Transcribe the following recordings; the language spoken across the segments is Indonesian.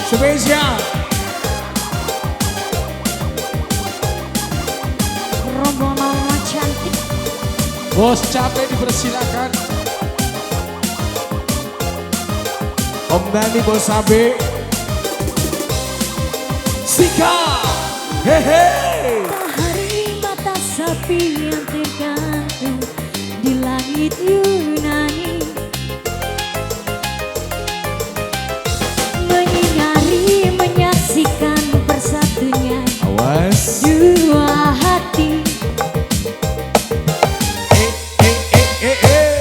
spesial. Rombongan cantik. Bos capek dipersilakan. Om Dani Bos Abe. Sika. Hehe. Matahari mata sapi yang tergantung di langit Yunani, menyinari menyaksikan persatunya Awas. dua hati.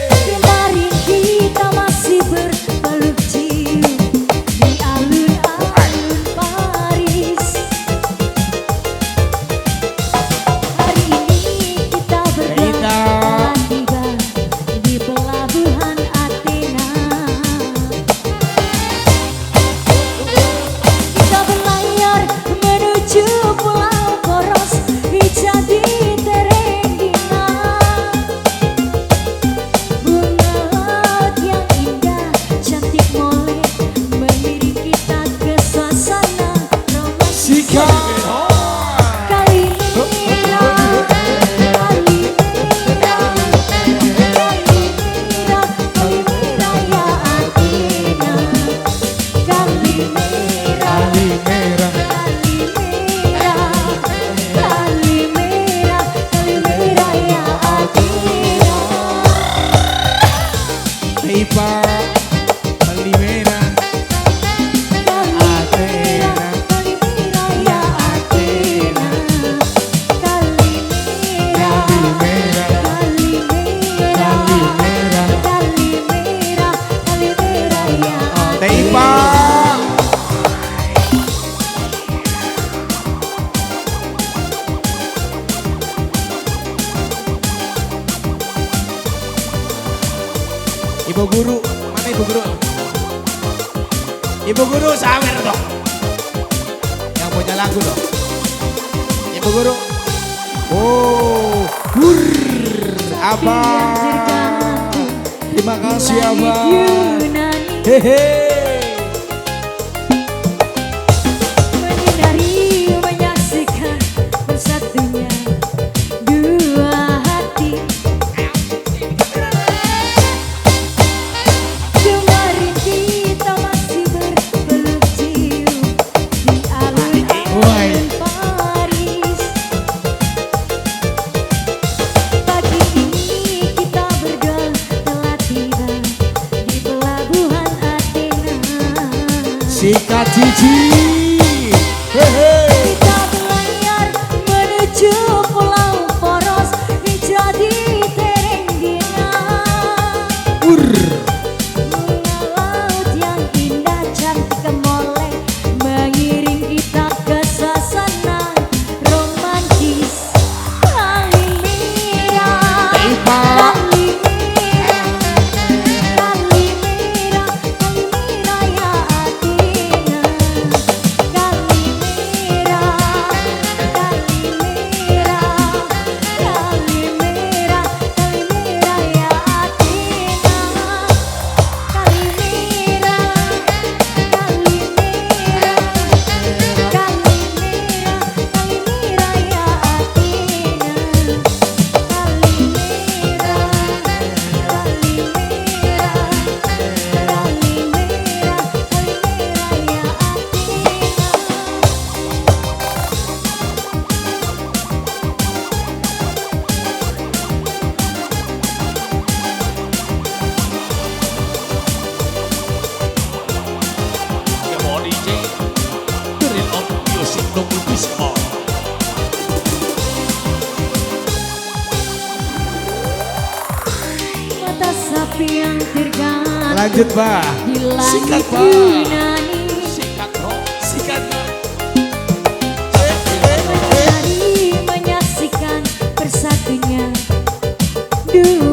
Kemarin kita masih berpeluk cium di alun-alun Paris. Hari ini kita berdua tiba di pelabuhan Athena. Kita berlayar menuju Pulau Poros, jadi Terengginan. Bunga laut yang indah, cantik molek, mengiring kita ke suasana romantis. Sika. Kalimera, Kalimera, Kalimera, Kalimera ya Athena. Kalimera, Kalimera. Kalimera, Kalimera, Kalimera ya Athena. Ipa. Kalimera. Kalimera, Kalimera ya Athena. Kalimera, Kalimera. Kalimera, Kalimera, Kalimera ya Ipa. Ibu guru, mana ibu guru? Ibu guru sawer dong. Yang punya lagu dong. Ibu guru. Oh, Abang. Terima kasih Abang. Yunani, Hehe. menyinari menyaksikan bersatunya dua hati. Kemarin kita masih berpeluk cium di alun-alun Paris. Pagi ini kita berdua telah tiba di pelabuhan Athena. Sikat Cici. Hehe. Kita berlayar menuju Pulau Poros, jadi Terengginan. Bunga laut yang indah, cantik molek, mengiring kita ke suasana romantis. Kalimera, Kalimera, Kalimera, Kalimera ya Athena. Kalimera, Kalimera, Kalimera, Kalimera ya Athena. Kalimera, Kalimera, Kalimera, Kalimera ya Athena. Kalimera, Kalimera, Kalimera, Kalimera ya Athena. Your body change. The real of music no movies on. Mata sapi yang tergantung Lanjut, Pak. di Sikat, langit Pak. Yunani, Sikat bro, sikat. menyinari menyaksikan persatunya dua